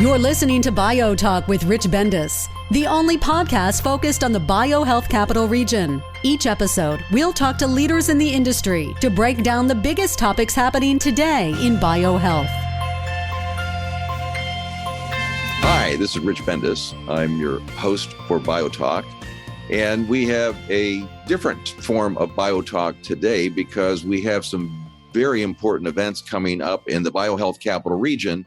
You're listening to BioTalk with Rich Bendis, the only podcast focused on the BioHealth capital region. Each episode, we'll talk to leaders in the industry to break down the biggest topics happening today in BioHealth. Hi, this is Rich Bendis. I'm your host for BioTalk. And we have a different form of BioTalk today because we have some very important events coming up in the BioHealth capital region,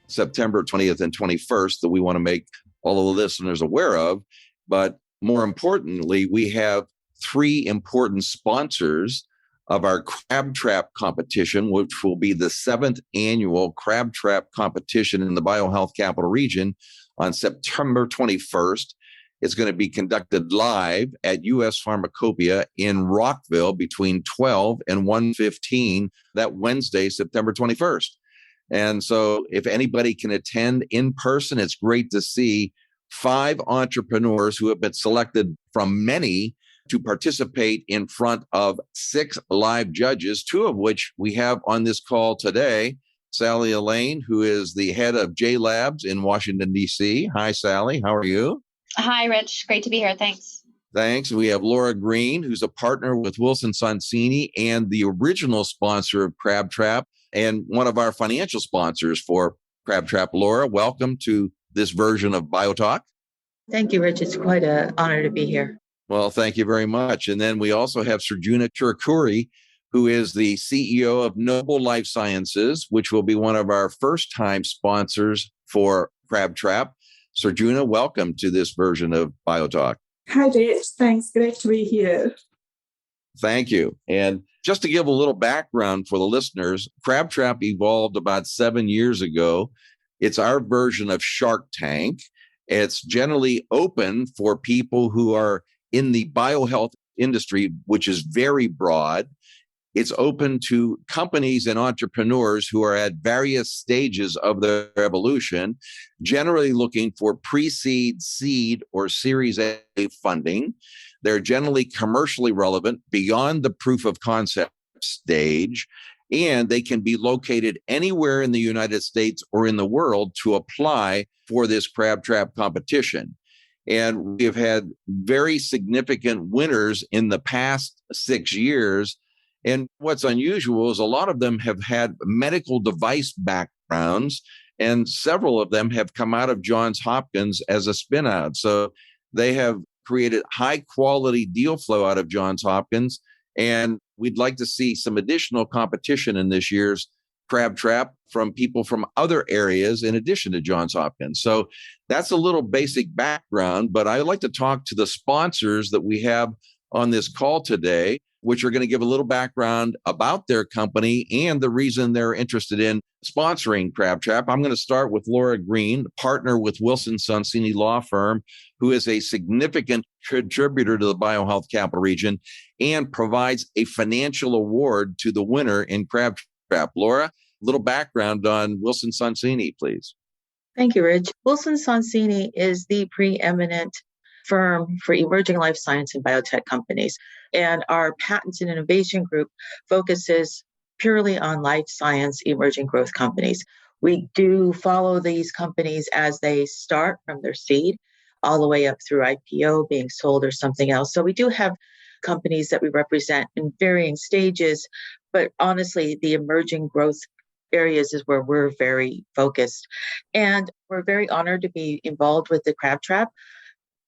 September 20th and 21st, that we want to make all of the listeners aware of. But more importantly, we have three important sponsors of our crab trap competition, which will be the 7th annual crab trap competition in the BioHealth capital region on September 21st. It's going to be conducted live at US Pharmacopoeia in Rockville between 12 and 1:15 that Wednesday, September 21st. And so if anybody can attend in person, it's great to see 5 entrepreneurs who have been selected from many to participate in front of 6 live judges, 2 of which we have on this call today. Sally Allain, who is the head of JLabs in Washington, D.C. Hi, Sally. How are you? Hi, Rich. Great to be here. Thanks. Thanks. We have Lora Green, who's a partner with Wilson Sonsini and the original sponsor of Crab Trap and one of our financial sponsors for Crab Trap. Lora, welcome to this version of BioTalk. Thank you, Rich. It's quite an honor to be here. Well, thank you very much. And then we also have Srujana Cherukuri, who is the CEO of Noble Life Sciences, which will be one of our first-time sponsors for Crab Trap. Srujana, welcome to this version of BioTalk. Hi, Rich. Thanks. Great to be here. Thank you. And just to give a little background for the listeners, Crab Trap evolved about 7 years ago. It's our version of Shark Tank. It's generally open for people who are in the biohealth industry, which is very broad. It's open to companies and entrepreneurs who are at various stages of their evolution, generally looking for pre-seed, seed, or Series A funding. They're generally commercially relevant beyond the proof of concept stage, and they can be located anywhere in the United States or in the world to apply for this crab trap competition. And we have had very significant winners in the past 6 years. And what's unusual is a lot of them have had medical device backgrounds, and several of them have come out of Johns Hopkins as a spin-out. So they have created high quality deal flow out of Johns Hopkins. And we'd like to see some additional competition in this year's Crab Trap from people from other areas in addition to Johns Hopkins. So that's a little basic background, but I'd like to talk to the sponsors that we have on this call today, which are going to give a little background about their company and the reason they're interested in sponsoring Crab Trap. I'm going to start with Lora Green, partner with Wilson Sonsini Law Firm, who is a significant contributor to the BioHealth capital region and provides a financial award to the winner in Crab Trap. Lora, a little background on Wilson Sonsini, please. Thank you, Rich. Wilson Sonsini is the preeminent firm for emerging life science and biotech companies. And our patents and innovation group focuses purely on life science emerging growth companies. We do follow these companies as they start from their seed all the way up through IPO, being sold or something else. So we do have companies that we represent in varying stages, but honestly, the emerging growth areas is where we're very focused. And we're very honored to be involved with the Crab Trap.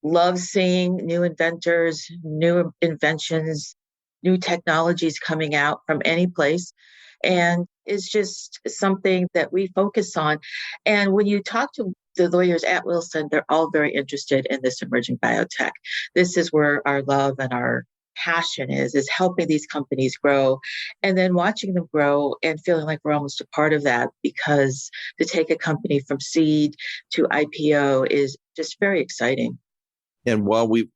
Love seeing new inventors, new inventions, new technologies coming out from any place. And it's just something that we focus on. And when you talk to the lawyers at Wilson, they're all very interested in this emerging biotech. This is where our love and our passion is helping these companies grow and then watching them grow and feeling like we're almost a part of that, because to take a company from seed to IPO is just very exciting. And while we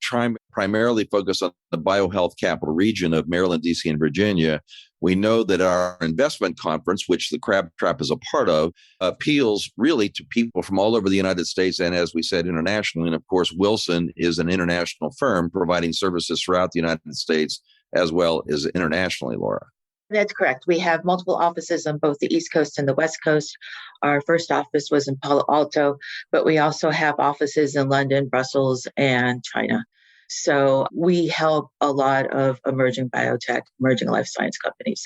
primarily focus on the BioHealth capital region of Maryland, D.C., and Virginia, we know that our investment conference, which the Crab Trap is a part of, appeals really to people from all over the United States and, as we said, internationally. And of course, Wilson is an international firm providing services throughout the United States as well as internationally, Lora. That's correct. We have multiple offices on both the East Coast and the West Coast. Our first office was in Palo Alto, but we also have offices in London, Brussels, and China. So we help a lot of emerging biotech, emerging life science companies.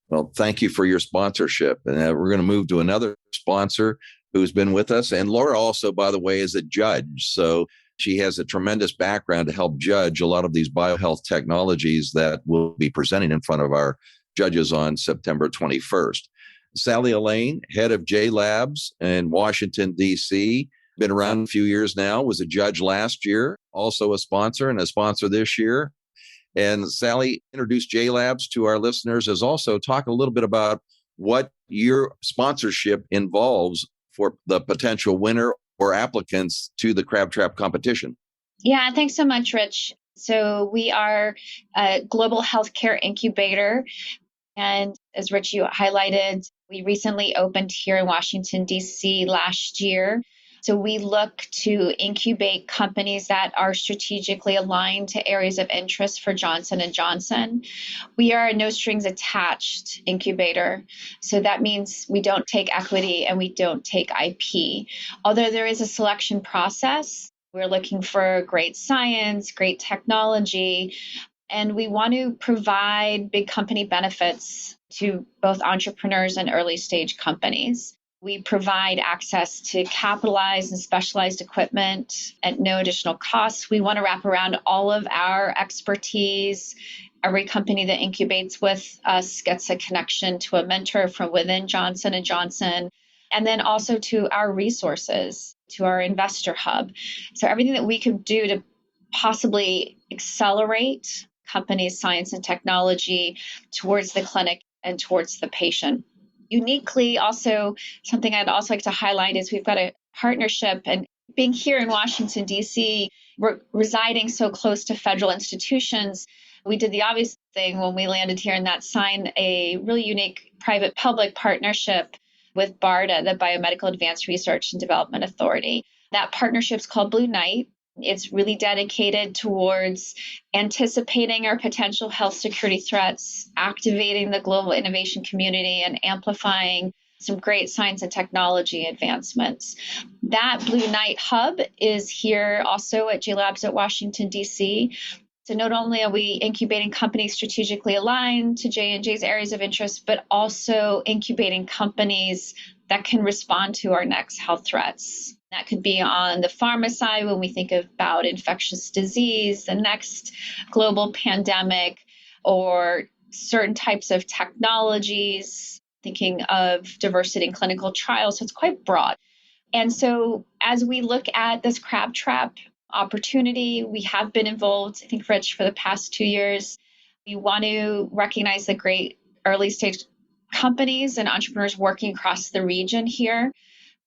Well, thank you for your sponsorship. And we're going to move to another sponsor who's been with us. And Lora also, by the way, is a judge. So she has a tremendous background to help judge a lot of these biohealth technologies that we'll be presenting in front of our judges on September 21st. Sally Allain, head of JLabs in Washington, D.C., been around a few years now, was a judge last year, also a sponsor and a sponsor this year. And Sally introduced JLabs to our listeners as also talk a little bit about what your sponsorship involves for the potential winner or applicants to the Crab Trap competition. Yeah, thanks so much, Rich. So we are a global healthcare incubator. And as Rich, you highlighted, we recently opened here in Washington, D.C. last year. So we look to incubate companies that are strategically aligned to areas of interest for Johnson & Johnson. We are a no strings attached incubator. So that means we don't take equity and we don't take IP. Although there is a selection process, we're looking for great science, great technology, and we want to provide big company benefits to both entrepreneurs and early stage companies. We provide access to capitalized and specialized equipment at no additional cost. We want to wrap around all of our expertise. Every company that incubates with us gets a connection to a mentor from within Johnson & Johnson, and then also to our resources, to our investor hub. So everything that we could do to possibly accelerate companies' science and technology towards the clinic and towards the patient. Uniquely, also, something I'd also like to highlight is we've got a partnership, and being here in Washington, D.C., we're residing so close to federal institutions. We did the obvious thing when we landed here, and that's sign a really unique private-public partnership with BARDA, the Biomedical Advanced Research and Development Authority. That partnership's called Blue Knight. It's really dedicated towards anticipating our potential health security threats, activating the global innovation community, and amplifying some great science and technology advancements. That Blue Knight hub is here also at JLabs at Washington, D.C. So not only are we incubating companies strategically aligned to J&J's areas of interest, but also incubating companies that can respond to our next health threats. That could be on the pharma side when we think about infectious disease, the next global pandemic, or certain types of technologies, thinking of diversity in clinical trials. So it's quite broad. And so as we look at this Crab Trap opportunity, we have been involved, I think, Rich, for the past 2 years. We want to recognize the great early stage companies and entrepreneurs working across the region here.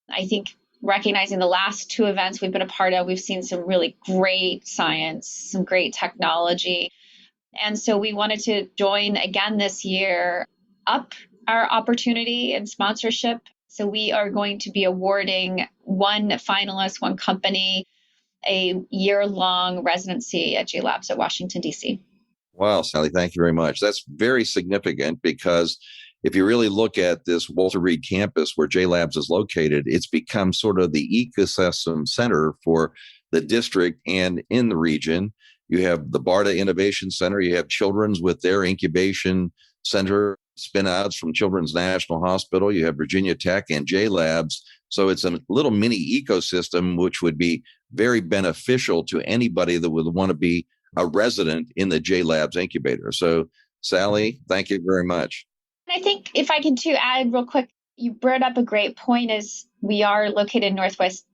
I think recognizing the last 2 events we've been a part of, we've seen some really great science, some great technology. And so we wanted to join again this year, up our opportunity and sponsorship. So we are going to be awarding one finalist, one company, a year-long residency at JLabs at Washington, D.C. Wow, Sally, thank you very much. That's very significant because if you really look at this Walter Reed campus where JLabs is located, it's become sort of the ecosystem center for the district and in the region. You have the BARDA Innovation Center. You have Children's with their incubation center, spin-outs from Children's National Hospital. You have Virginia Tech and JLabs. So it's a little mini ecosystem, which would be very beneficial to anybody that would want to be a resident in the JLabs incubator. So, Sally, thank you very much. And I think if I can too add real quick, you brought up a great point is we are located in Northwest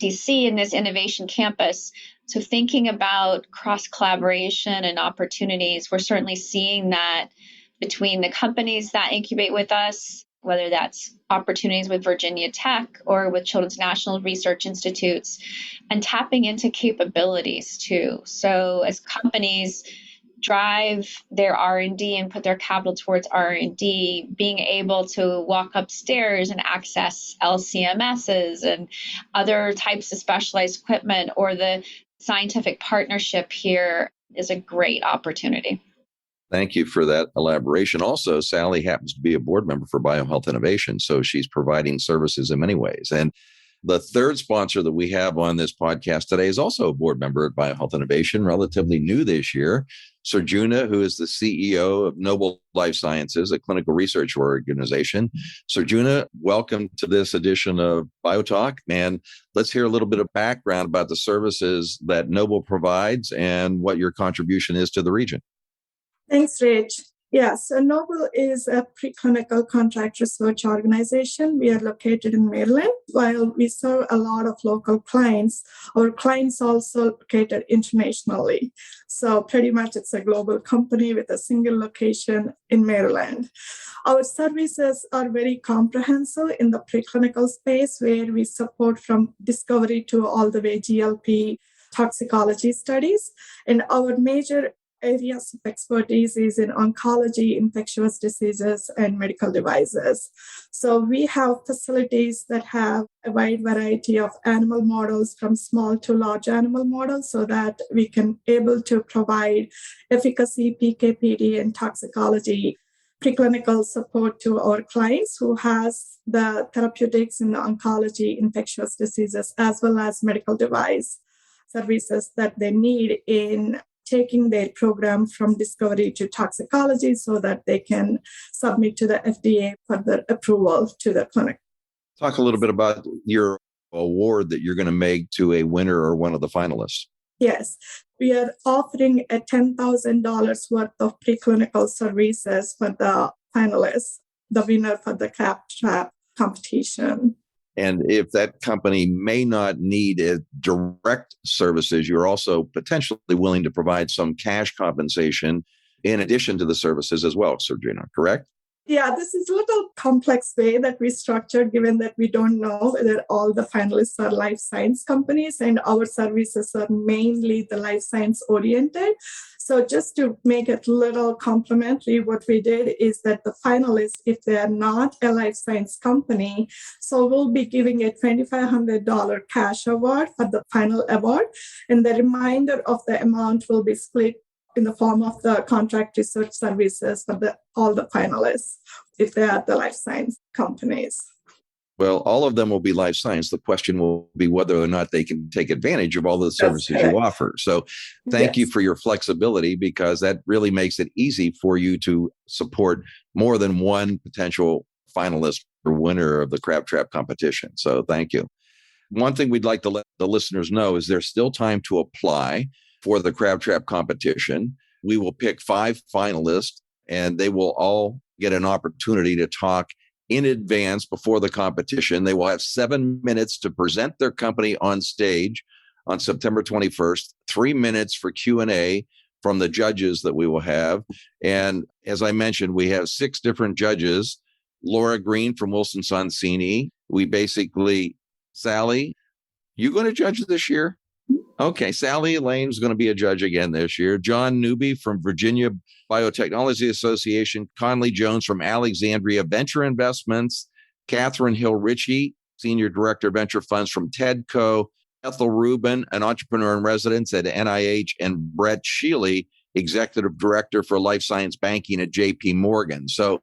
DC in this innovation campus. So thinking about cross collaboration and opportunities, we're certainly seeing that between the companies that incubate with us, whether that's opportunities with Virginia Tech or with Children's National Research Institutes, and tapping into capabilities too. So as companies drive their R&D and put their capital towards R&D, being able to walk upstairs and access LCMSs and other types of specialized equipment, or the scientific partnership here is a great opportunity. Thank you for that elaboration. Also, Sally happens to be a board member for BioHealth Innovation, so she's providing services in many ways. And the third sponsor that we have on this podcast today is also a board member at BioHealth Innovation, relatively new this year. Srujana, who is the CEO of Noble Life Sciences, a clinical research organization. Srujana, welcome to this edition of BioTalk. And let's hear a little bit of background about the services that Noble provides and what your contribution is to the region. Thanks, Rich. Yeah, so Noble is a preclinical contract research organization. We are located in Maryland. While we serve a lot of local clients, our clients also located internationally. So pretty much it's a global company with a single location in Maryland. Our services are very comprehensive in the preclinical space, where we support from discovery to all the way GLP toxicology studies. And our major areas of expertise is in oncology, infectious diseases, and medical devices. So we have facilities that have a wide variety of animal models, from small to large animal models, so that we can able to provide efficacy, PK, PD, and toxicology preclinical support to our clients who has the therapeutics in the oncology, infectious diseases, as well as medical device services that they need in taking their program from discovery to toxicology so that they can submit to the FDA for the approval to the clinic. Talk a little bit about your award that you're going to make to a winner or one of the finalists. Yes, we are offering a $10,000 worth of preclinical services for the finalists, the winner for the CrabTrap competition. And if that company may not need direct services, you're also potentially willing to provide some cash compensation in addition to the services as well, Srujana, correct? Yeah, this is a little complex way that we structured, given that we don't know whether all the finalists are life science companies, and our services are mainly the life science oriented. So just to make it a little complementary, what we did is that the finalists, if they are not a life science company, so we'll be giving a $2,500 cash award for the final award, and the remainder of the amount will be split in the form of the contract research services for all the finalists, if they are the life science companies. Well, all of them will be life science. The question will be whether or not they can take advantage of all the services you offer. So thank you for your flexibility, because that really makes it easy for you to support more than one potential finalist or winner of the CrabTrap competition. So thank you. One thing we'd like to let the listeners know is there's still time to apply for the CrabTrap competition. We will pick 5 finalists, and they will all get an opportunity to talk in advance before the competition. They will have 7 minutes to present their company on stage on September 21st, 3 minutes for Q&A from the judges that we will have. And as I mentioned, we have 6 different judges. Lora Green from Wilson Sonsini. Sally, you going to judge this year? Okay, Sally Allain is going to be a judge again this year. John Newby from Virginia Biotechnology Association. Conley Jones from Alexandria Venture Investments. Catherine Hill Ritchie, Senior Director of Venture Funds from TEDCO. Ethel Rubin, an entrepreneur in residence at NIH. And Brett Shealy, Executive Director for Life Science Banking at JP Morgan. So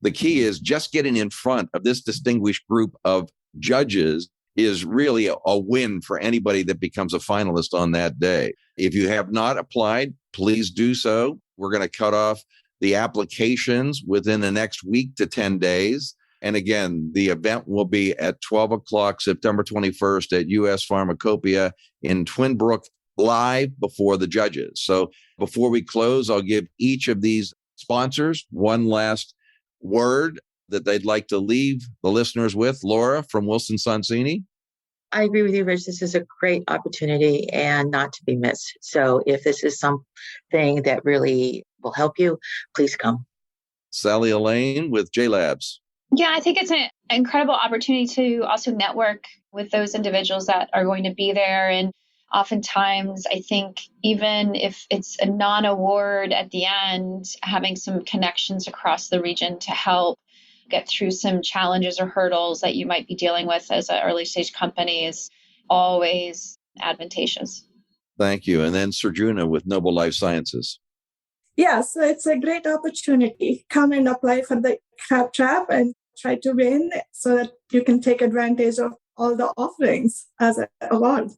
the key is just getting in front of this distinguished group of judges is really a win for anybody that becomes a finalist on that day. If you have not applied, please do so. We're going to cut off the applications within the next week to 10 days. And again, the event will be at 12 o'clock, September 21st at US Pharmacopoeia in Twin Brook, live before the judges. So before we close, I'll give each of these sponsors one last word that they'd like to leave the listeners with. Lora from Wilson Sonsini. I agree with you, Rich. This is a great opportunity and not to be missed. So if this is something that really will help you, please come. Sally Allain with JLabs. Yeah, I think it's an incredible opportunity to also network with those individuals that are going to be there. And oftentimes, I think even if it's a non-award at the end, having some connections across the region to help get through some challenges or hurdles that you might be dealing with as an early stage company is always advantageous. Thank you. And then Srujana with Noble Life Sciences. Yeah, so it's a great opportunity. Come and apply for the Crab Trap and try to win so that you can take advantage of all the offerings as an award.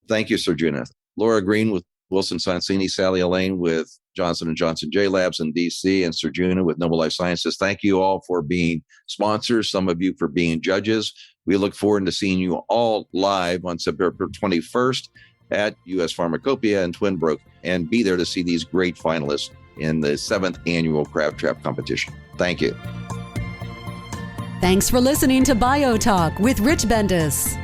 Thank you, Srujana. Lora Green with Wilson Sonsini, Sally Allain with Johnson & Johnson JLabs in DC, and Srujana with Noble Life Sciences. Thank you all for being sponsors, some of you for being judges. We look forward to seeing you all live on September 21st at US Pharmacopoeia in Twin Brook, and be there to see these great finalists in the 7th annual Crab Trap competition. Thank you. Thanks for listening to BioTalk with Rich Bendis.